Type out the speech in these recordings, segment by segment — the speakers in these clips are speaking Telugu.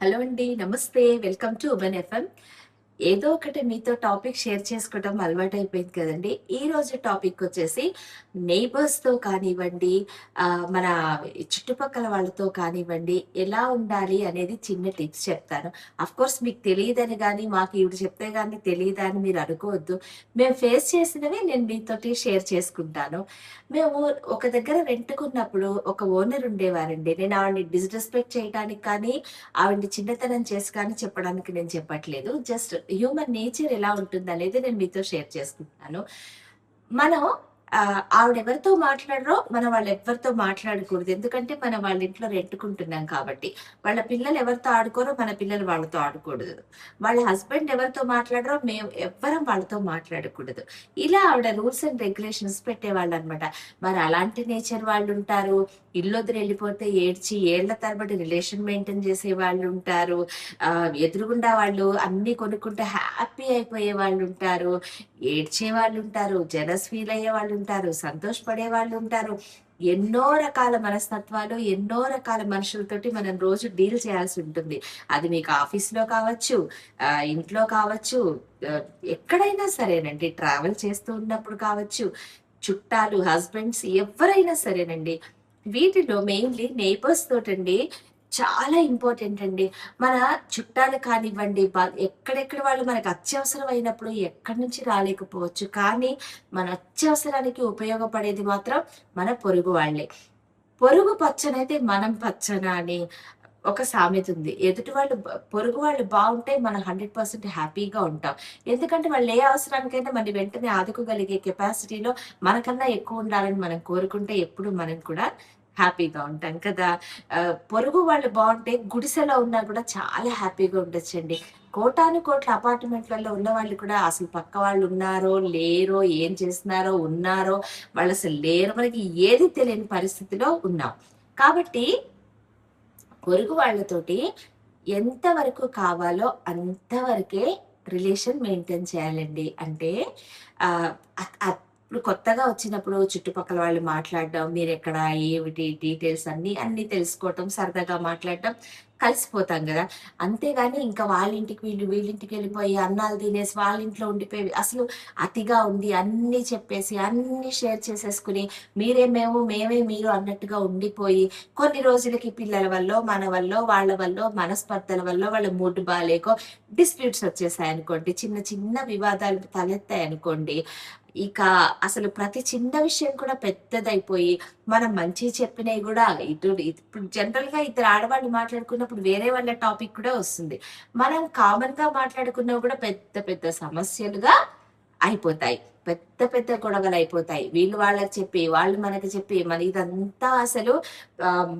హలో అండి. నమస్తే. Welcome to women FM. ఏదో ఒకటి మీతో టాపిక్ షేర్ చేసుకోవడం అలవాటైపోయింది కదండీ! ఈరోజు టాపిక్ వచ్చేసి నెయిబర్స్‌తో కానివ్వండి, మన చుట్టుపక్కల వాళ్ళతో కానివ్వండి, ఎలా ఉండాలి అనేది చిన్న టిప్స్ చెప్తాను. ఆఫ్‌కోర్స్ మీకు తెలీదని గాని, మాకు ఈవిడ చెప్తే గాని తెలీదా అని మీరు అనుకోవద్దు. మేము ఫేస్ చేసినవి నేను మీతోటి షేర్ చేసుకుంటాను. మేము ఒక దగ్గర రెంట్‌కున్నప్పుడు ఒక ఓనర్ ఉండేవారండి. నేను ఆవిడని డిస్‌రెస్పెక్ట్ చేయడానికి కానీ, ఆవిడని చిన్నతనం చేసి కానీ చెప్పడానికి నేను చెప్పట్లేదు. జస్ట్ హ్యూమన్ నేచర్ ఎలా ఉంటుందనేది నేను మీతో షేర్ చేసుకుంటున్నాను. మనం ఆవిడెవరితో మాట్లాడరో మనం వాళ్ళెవ్వరితో మాట్లాడకూడదు. ఎందుకంటే మనం వాళ్ళ ఇంట్లో రెంట్‌కుంటున్నాం కాబట్టి. వాళ్ళ పిల్లలు ఎవరితో ఆడుకోరో మన పిల్లలు వాళ్ళతో ఆడకూడదు. వాళ్ళ హస్బెండ్ ఎవరితో మాట్లాడరో మేము ఎవ్వరం వాళ్ళతో మాట్లాడకూడదు. ఇలా ఆవిడ రూల్స్ అండ్ రెగ్యులేషన్స్ పెట్టేవాళ్ళనమాట. మరి అలాంటి నేచర్ వాళ్ళుంటారు. ఇల్లొదిలి ఎళ్ళిపోతే ఏడ్చి ఏళ్ల తరబడి రిలేషన్ మెయింటైన్ చేసేవాళ్ళుంటారు. ఎదురుగుండా వాళ్ళు అన్నీ కొనుక్కుంటే హ్యాపీ అయిపోయే వాళ్ళుంటారు. ఏడ్చే వాళ్ళుంటారు. జెలస్ ఫీల్ అయ్యే వాళ్ళుంటారు. సంతోషపడే వాళ్ళుంటారు. ఎన్నో రకాల మనస్తత్వాలు, ఎన్నో రకాల మనుషులతోటి మనం రోజు డీల్ చేయాల్సి ఉంటుంది. అది మీకు ఆఫీస్‌లో కావచ్చు, ఇంట్లో కావచ్చు, ఆహ్, ఎక్కడైనా సరేనండి. ట్రావెల్ చేస్తూ ఉన్నప్పుడు కావచ్చు, చుట్టాలు, హస్బెండ్స్ ఎవ్వరైనా సరేనండి. వీటిలో మెయిన్‌లీ నైబర్స్ తోటండి చాలా ఇంపార్టెంట్ అండి. మన చుట్టాలు కానివ్వండి, ఎక్కడెక్కడ వాళ్ళు మనకు అత్యవసరం అయినప్పుడు ఎక్కడి నుంచి రాలేకపోవచ్చు. కానీ మన అత్యవసరానికి ఉపయోగపడేది మాత్రం మన పొరుగు వాళ్ళే. పొరుగు పచ్చనైతే మనం పచ్చన అని ఒక సామెత ఉంది. ఎదుటి వాళ్ళు పొరుగు వాళ్ళు బావుంటే మనం 100% హ్యాపీగా ఉంటాం. ఎందుకంటే వాళ్ళు ఏ అవసరానికైనా మన వెంటనే ఆదుకోగలిగే కెపాసిటీలో మనకన్నా ఎక్కువ ఉండాలని మనం కోరుకుంటే ఎప్పుడు మనం కూడా హ్యాపీగా ఉంటాం కదా! పొరుగు వాళ్ళు బావుంటే గుడిసెలో ఉన్నా కూడా చాలా హ్యాపీగా ఉండొచ్చండి. కోటానుకోట్ల అపార్ట్‌మెంట్‌లలో ఉన్నవాళ్ళు కూడా అసలు పక్క వాళ్ళు ఉన్నారో, లేరో, ఏం చేస్తున్నారో, ఉన్నారో, వాళ్ళసలు లేరు. మనకి ఏది తెలియని పరిస్థితిలో ఉన్నాం. కాబట్టి పొరుగు వాళ్ళతోటి ఎంత వరకు కావాలో అంతవరకే రిలేషన్ మెయింటైన్ చేయాలండి. అంటే ఆహ్, అత్ అత్ ఇప్పుడు కొత్తగా వచ్చినప్పుడు చుట్టుపక్కల వాళ్ళు మాట్లాడడం, మీరెక్కడ, ఏమిటి, డీటెయిల్స్ అన్నీ తెలుసుకోవటం, సరదాగా మాట్లాడటం, కలిసిపోతాం గదా! అంతేగాని ఇంకా వాళ్ళింటికి వీళ్ళింటికి వెళ్ళిపోయి అన్నాలు తినేసి వాళ్ళింట్లో ఉండిపోయి అసలు అతిగా ఉండి అన్నీ చెప్పేసి, అన్నీ షేర్ చేసేసుకొని మీరే మేము, మేమే మీరు అన్నట్టుగా ఉండిపోయి కొన్ని రోజులకి పిల్లల వల్లో, మన వల్లో, వాళ్ళ వల్లో, మనస్పర్ధల వల్లో, వాళ్ళ మూడ్ బాలేకో డిస్ప్యూట్స్ వచ్చేసాయనుకోండి. చిన్న చిన్న వివాదాలు తలెత్తాయనుకోండి. ఇక అసలు ప్రతి చిన్న విషయం కూడా పెద్దదైపోయి, మనం మంచియి చెప్పినయి గూడా ఇప్పుడు జనరల్‌గా ఇద్దరు ఆడవాళ్ళు మాట్లాడుకున్నప్పుడు వేరే వాళ్ళ టాపిక్ కూడా వస్తుంది. మనం కామన్‌గా మాట్లాడుకున్నవి కూడా పెద్ద పెద్ద సమస్యలుగా అయిపోతాయి. పెద్ద పెద్ద గొడవలయిపోతాయి. వీళ్ళు వాళ్ళకి చెప్పి, వాళ్ళు మనకి చెప్పి, మన ఇదంతా అసలు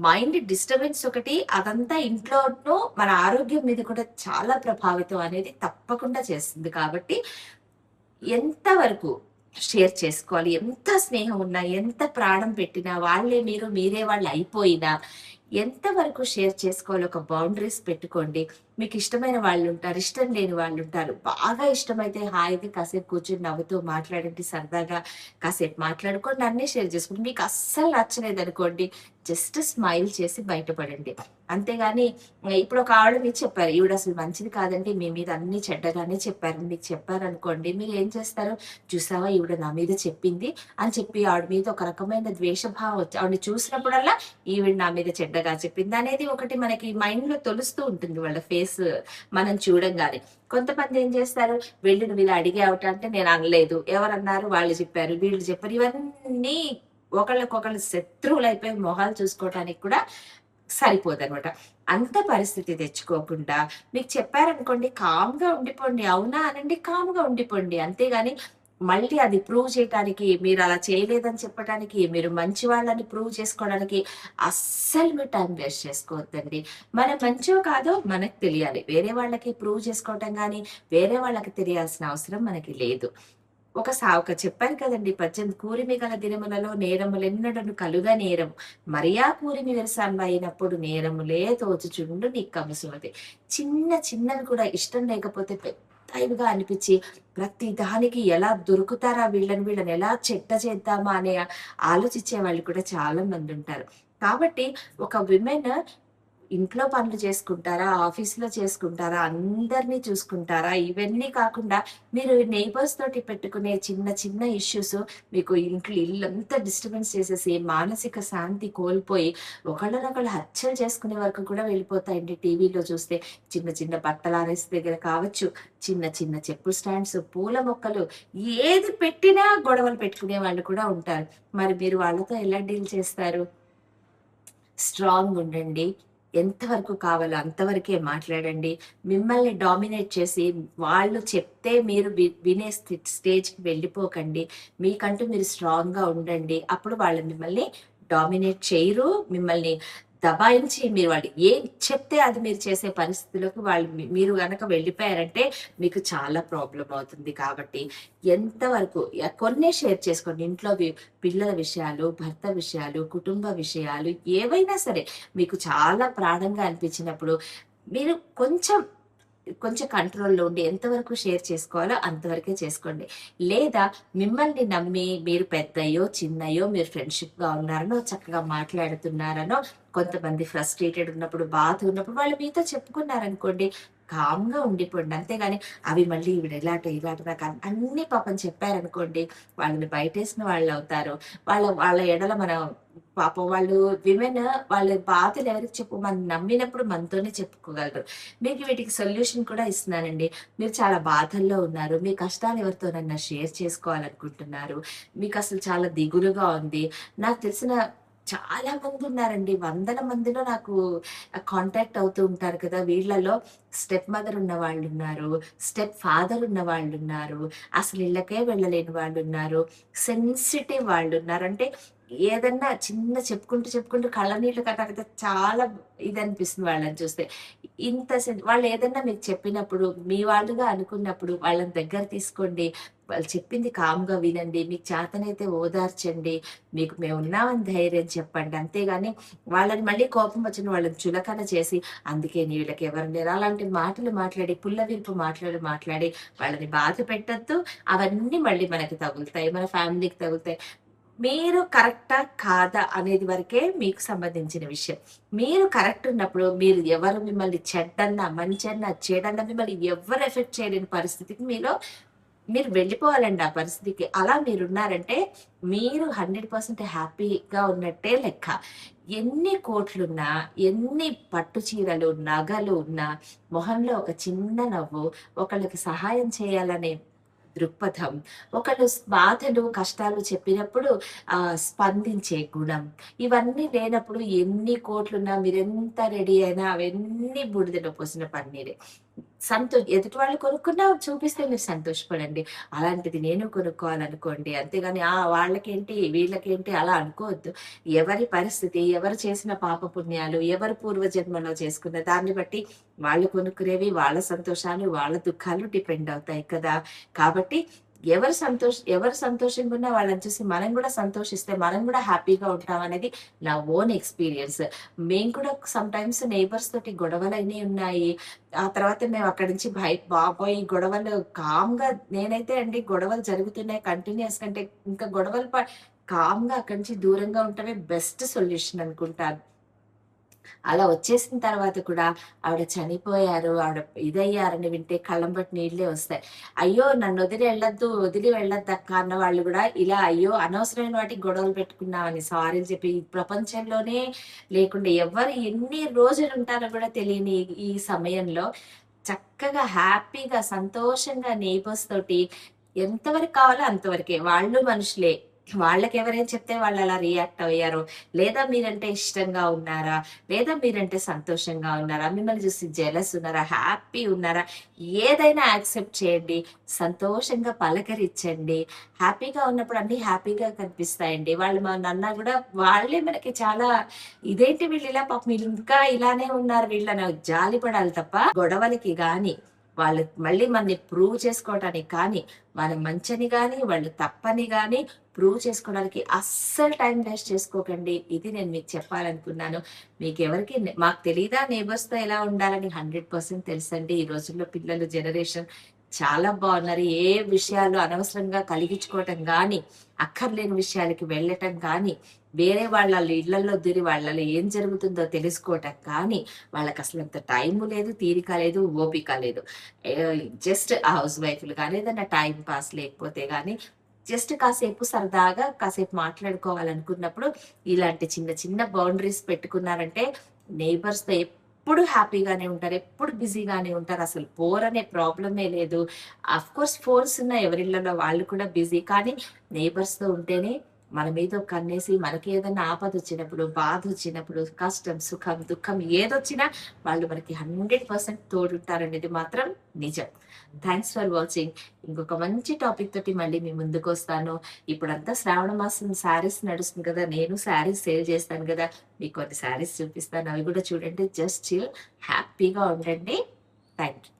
మైండ్ డిస్టర్బెన్స్ ఒకటి, అదంతా ఇంట్లోనూ మన ఆరోగ్యం మీద కూడా చాలా ప్రభావితం అనేది తప్పకుండా చేస్తుంది. కాబట్టి ఎంత వరకు షేర్ చేసుకోవాలి? ఎంత స్నేహం ఉన్నా, ఎంత ప్రాణం పెట్టినా, వాళ్ళే మీరు, మీరే వాళ్ళయిపోయినా, ఎంత వరకు షేర్ చేసుకోవాలో ఒక బౌండరీస్ పెట్టుకోండి. మీకిష్టమైన వాళ్ళుంటారు, ఇష్టం లేని వాళ్ళుంటారు. బాగా ఇష్టమైతే హాయిగా కాసేపు కూర్చొని నవ్వుతూ మాట్లాడండి సరదాగా. కాసేపు మాట్లాడుకోండి, అన్నీ షేర్ చేసుకోండి. మీకు అస్సలు నచ్చలేదనుకోండి, జస్ట్ స్మైల్ చేసి బయటపడండి. అంతేగాని ఇప్పుడు ఒక ఆవిడ మీకు చెప్పారు. ఈవిడసలు మంచిది కాదండి. మీ మీద అన్నీ చెడ్డగానే చెప్పారు. మీకు చెప్పారనుకోండి, మీరేం చేస్తారు? చూసావా ఈవిడ నా మీద చెప్పింది అని చెప్పి ఆవిడ మీద ఒక రకమైన ద్వేషభావం వచ్చి ఆవిడని చూసినప్పుడల్లా ఈవిడ నా మీద చెడ్డగా చెప్పింది అనేది ఒకటి మనకి మైండ్‌లో తొలుస్తూ ఉంటుంది వాళ్ళ ఫేస్ మనం చూడంగానే. కొంతమంది ఏం చేస్తారు? వెళ్లి నువ్వు ఇలా అడిగావుట అంటే నేను అనలేదు. ఎవరన్నారు? వాళ్ళు చెప్పారు. వీళ్ళు చెప్పారు. ఇవన్నీ ఒకళ్ళకొకళ్ళు శత్రువులైపోయి మొహాలు చూసుకోవటానికి కూడా సరిపోదనమాట. అంత పరిస్థితి తెచ్చుకోకుండా మీకు చెప్పారనుకోండి కామ్‌గా ఉండిపోండి. అవునా అనండి, కామ్‌గా ఉండిపోండి. అంతేగాని మళ్ళీ అది ప్రూవ్ చేయటానికి, మీరలా చేయలేదని చెప్పటానికి, మీరు మంచివాళ్ళని ప్రూవ్ చేసుకోవడానికి అస్సలు మీరు టైమ్ వేస్ట్ చేసుకోవద్దండి. మనం మంచో కాదో మనకు తెలియాలి. వేరే వాళ్ళకి ప్రూవ్ చేసుకోవటం గాని, వేరే వాళ్ళకి తెలియాల్సిన అవసరం మనకి లేదు. ఒక చెప్పాను కదండీ పద్యం, "కూరిమి గల దినములలో నేరములెన్నడను కలుగ నేరము. మరియా కూరిమి వెరసాంబయినప్పుడు నేరములే తోచుచుండు నిక్కము సుమతి." చిన్న చిన్నవి కూడా ఇష్టం లేకపోతే పెద్దవిగా అనిపిచ్చి, ప్రతి దానికి ఎలా దొరుకుతారా వీళ్ళని ఎలా చెడ్డ చేద్దామా ఆలోచించే వాళ్ళు కూడా చాలా మందుంటారు. కాబట్టి ఒక విమెన్ ఇంట్లో పనులు చేసుకుంటారా? ఆఫీస్‌లో చేసుకుంటారా? అందరిని చూసుకుంటారా? ఇవన్నీ కాకుండా మీరు నైబర్స్ తోటి పెట్టుకునే చిన్న చిన్న ఇష్యూస్ మీకు ఇల్లంతా డిస్టర్బెన్స్ చేసేసి మానసిక శాంతి కోల్పోయి ఒకళ్ళనొకళ్ళు హత్యలు చేసుకునే వరకు కూడా వెళ్ళిపోతాయండి టీవీలో చూస్తే. చిన్న చిన్న బట్టలారేసే దగ్గర కావచ్చు, చిన్న చిన్న చెప్పులు స్టాండ్స్, పూల మొక్కలు ఏది పెట్టినా గొడవలు పెట్టుకునే వాళ్ళు కూడా ఉంటారు. మరి మీరు వాళ్ళతో ఎలా డీల్ చేస్తారు? స్ట్రాంగుండండి. ఎంతవరకు కావాలో అంతవరకే మాట్లాడండి. మిమ్మల్ని డామినేట్ చేసి వాళ్ళు చెప్తే మీరు వినే స్టేజ్‌కి వెళ్ళిపోకండి. మీకంటూ మీరు స్ట్రాంగ్‌గా ఉండండి. అప్పుడు వాళ్ళు మిమ్మల్ని డామినేట్ చేయరు. మిమ్మల్ని దబాయించి మీరు వాళ్ళు ఏం చెప్తే అది మీరు చేసే పరిస్థితిలోకి వాళ్ళు మీరు గనక వెళ్ళిపోయారంటే మీకు చాలా ప్రాబ్లమ్ అవుతుంది. కాబట్టి ఎంతవరకు కొన్నే షేర్ చేసుకోండి. ఇంట్లో పిల్లల విషయాలు, భర్త విషయాలు, కుటుంబ విషయాలు ఏవైనా సరే మీకు చాలా ప్రాణంగా అనిపించినప్పుడు మీరు కొంచెం కంట్రోల్‌లో ఉండి ఎంతవరకు షేర్ చేసుకోవాలో అంతవరకే చేసుకోండి. లేదా మిమ్మల్ని నమ్మి మీరు పెద్దయ్యో, చిన్నయ్యో మీరు ఫ్రెండ్‌షిప్‌గా ఉన్నారనో, చక్కగా మాట్లాడుతున్నారనో, కొంతమంది ఫ్రస్ట్రేటెడ్ ఉన్నప్పుడు, బాధ ఉన్నప్పుడు వాళ్ళు మీతో చెప్పుకున్నారనుకోండి, కామ్‌గా ఉండిపోండి. అంతేగాని అవి మళ్ళీ ఈవిడ ఇలాట నాకు అన్నీ పాపం చెప్పారనుకోండి, వాళ్ళని బయటేసిన వాళ్ళవుతారు. వాళ్ళ వాళ్ళ ఎడల మనం పాపం వాళ్ళు విమెన్ వాళ్ళ బాధలు ఎవరికి మనం నమ్మినప్పుడు మనతోనే చెప్పుకోగలరు. మీకు వీటికి సొల్యూషన్ కూడా ఇస్తున్నానండి. మీరు చాలా బాధల్లో ఉన్నారు. మీ కష్టాలు ఎవరితోనన్నా షేర్ చేసుకోవాలనుకుంటున్నారు. మీకసలు చాలా దిగులుగా ఉంది. నాకు తెలిసిన చాలా మందున్నారండి. వందల మందిలో నాకు కాంటాక్ట్ అవుతూ ఉంటారు కదా! వీళ్ళలో స్టెప్ మదర్ ఉన్న వాళ్ళున్నారు. స్టెప్ ఫాదర్ ఉన్న వాళ్ళున్నారు. అసలు ఇళ్ళకే వెళ్ళలేని వాళ్ళున్నారు. సెన్సిటివ్ వాళ్ళున్నారు. అంటే ఏదన్నా చిన్న చెప్పుకుంటూ కళ్ళనీళ్ళు కట్టకపోతే చాలా ఇదనిపిస్తుంది వాళ్ళని చూస్తే. వాళ్ళేదన్నా మీకు చెప్పినప్పుడు, మీ వాళ్ళుగా అనుకున్నప్పుడు వాళ్ళని దగ్గర తీసుకోండి. వాళ్ళు చెప్పింది కామ్‌గా వినండి. మీకు చేతనైతే ఓదార్చండి. మీకు మేమున్నామని ధైర్యం చెప్పండి. అంతేగాని వాళ్ళని మళ్ళీ కోపం వచ్చిన వాళ్ళని చులకన చేసి, అందుకే నీ వీళ్ళకి ఎవరు లేరు అలాంటి మాటలు మాట్లాడి, పుల్లవిరుపు మాట్లాడి వాళ్ళని బాధ పెట్టొద్దు. అవన్నీ మళ్ళీ మనకి తగులుతాయి. మన ఫ్యామిలీకి తగులుతాయి. మీరు కరెక్టా? కాదా? అనేది వరకే మీకు సంబంధించిన విషయం. మీరు కరెక్ట్ ఉన్నప్పుడు మీరు ఎవరు మిమ్మల్ని చెడ్డన్నా, మంచన్నా, చెడన్నా మిమ్మల్ని ఎవ్వరు ఎఫెక్ట్ చేయలేని పరిస్థితికి మీరు వెళ్ళిపోవాలండి ఆ పరిస్థితికి. అలా మీరున్నారంటే మీరు 100% హ్యాపీగా ఉన్నట్టే లెక్క. ఎన్ని కోట్లున్నా, ఎన్ని పట్టు చీరలు, నగలు ఉన్నా, మొహంలో ఒక చిన్న నవ్వు, ఒకళ్ళకి సహాయం చేయాలనే దృక్పథం, ఒకళ్ళు బాధలు, కష్టాలు చెప్పినప్పుడు స్పందించే గుణం, ఇవన్నీ లేనప్పుడు ఎన్ని కోట్లున్నా, మీరెంత రెడీ అయినా అవన్నీ బూడిదలో పోసిన పన్నీరే. ఎదుటి వాళ్ళు కొనుక్కున్నా చూపిస్తే మీరు సంతోషపడండి. అలాంటిది నేను కొనుక్కోవాలనుకోండి. అంతేగాని వాళ్ళకేంటి, వీళ్ళకేంటి అలా అనుకోవద్దు. ఎవరి పరిస్థితి, ఎవరు చేసిన పాపపుణ్యాలు, ఎవరు పూర్వజన్మలో చేసుకున్న దాన్ని బట్టి వాళ్ళు కొనుక్కునేవి, వాళ్ళ సంతోషాలు, వాళ్ళ దుఃఖాలు డిపెండ్ అవుతాయి కదా! కాబట్టి ఎవరు సంతోషంగున్నా వాళ్ళని చూసి మనం గూడా సంతోషిస్తే, మనం గూడా హ్యాపీగా ఉంటామనేది నా ఓన్ ఎక్స్‌పీరియన్స్. మేము కూడా సమ్‌టైమ్స్ నైబర్స్ తోటి గొడవలయినయి ఉన్నాయి. ఆ తర్వాత మేము అక్కడి నుంచి బాబోయ్! ఈ గొడవలు కామ్‌గా నేనైతే అండి గొడవలు జరుగుతున్నాయి కంటిన్యూయస్‌గా అంటే ఇంకా గొడవలు కామ్‌గా అక్కడి నుంచి దూరంగా ఉండటమే బెస్ట్ సొల్యూషన్ అనుకుంటాను. అలా వచ్చేసిన తర్వాత కూడా ఆవిడ చనిపోయారు, ఆవిడ ఇదయ్యారని వింటే కళ్ళంబట నీళ్ళే వస్తాయి. అయ్యో! వదిలి వెళ్ళొద్దక్క అన్న వాళ్ళు గూడా ఇలా అయ్యో! అనవసరమైన వాటికి గొడవలు పెట్టుకున్నామని సారీలు చెప్పి ఈ ప్రపంచంలోనే లేకుండా ఎవరు ఎన్ని రోజులుంటారో గూడా తెలియని ఈ సమయంలో చక్కగా హ్యాపీగా, సంతోషంగా నైబర్స్ తోటి ఎంతవరకు కావాలో అంతవరకే. వాళ్ళు మనుషులే. వాళ్ళకెవరేం చెప్తే వాళ్ళలా రియాక్ట్ అయ్యారో, లేదా మీరంటే ఇష్టంగా ఉన్నారా? లేదా మీరంటే సంతోషంగా ఉన్నారా? మిమ్మల్ని చూసి జెలస్ ఉన్నారా? హ్యాపీ ఉన్నారా? ఏదైనా యాక్సెప్ట్ చేయండి. సంతోషంగా పలకరించండి. హ్యాపీగా ఉన్నప్పుడు అన్నీ హ్యాపీగా కనిపిస్తాయండి. వాళ్ళు మనన్నా గూడా వాళ్ళే మనకి చాలా ఇదేంటి వీళ్ళిలా పాపం వీళ్ళింకా ఇలానే ఉన్నారు వీళ్ళని జాలి పడాలి తప్ప, గొడవలకి గాని, వాళ్ళు మళ్ళీ మనని ప్రూవ్ చేసుకోవటానికి కానీ, మనం మంచని గాని, వాళ్ళు తప్పని గాని ప్రూవ్ చేసుకోవడానికి అస్సలు టైం వేస్ట్ చేసుకోకండి. ఇది నేను మీకు చెప్పాలనుకున్నాను. మీకెవరికి మాకు తెలీదా నైబర్స్‌తో ఎలా ఉండాలని 100% తెలుసండి. ఈ రోజుల్లో పిల్లలు జనరేషన్ చాలా బావున్నారు. విషయాలు అనవసరంగా కలిగించుకోవటం గాని, అక్కర్లేని విషయాలకి వెళ్ళటం గాని, వేరే వాళ్ళ ఇళ్లలో దూరి వాళ్ళలో ఏం జరుగుతుందో తెలుసుకోవటం కానీ వాళ్ళకి అసలు అంత టైము లేదు, తీరిక లేదు, ఓపిక లేదు. జస్ట్ హౌస్ వైఫ్లు కానీ ఏదైనా టైం పాస్ లేకపోతే కానీ జస్ట్ కాసేపు సరదాగా కాసేపు మాట్లాడుకోవాలనుకున్నప్పుడు ఇలాంటి చిన్న చిన్న బౌండరీస్ పెట్టుకున్నారంటే నైబర్స్‌తో ఎప్పుడు హ్యాపీగానే ఉంటారు. ఎప్పుడు బిజీగానే ఉంటారు. అసలు బోర్ అనే ప్రాబ్లమే లేదు. ఆఫ్‌కోర్స్ ఫోన్స్ ఉన్నాయి ఎవరిళ్ళలో వాళ్ళు కూడా బిజీ. కానీ నైబర్స్‌తో ఉంటేనే మన మీద ఒక కన్నేసి మనకి ఏదైనా ఆపదొచ్చినప్పుడు, బాధొచ్చినప్పుడు, కష్టం, సుఖం, దుఃఖం ఏదొచ్చినా వాళ్ళు మనకి 100% తోడుంటారనేది మాత్రం నిజం. Thanks for watching. ఇంకొక మంచి టాపిక్ తోటి మళ్ళీ మీ ముందుకొస్తాను. ఇప్పుడంతా శ్రావణ మాసం శారీస్ నడుస్తుంది కదా! నేను శారీస్ సేల్ చేస్తాను గదా! మీకు కొన్ని శారీస్ చూపిస్తాను. అవి గూడా చూడండి. జస్ట్ చిల్ హ్యాపీగా ఉండండి. Thank you.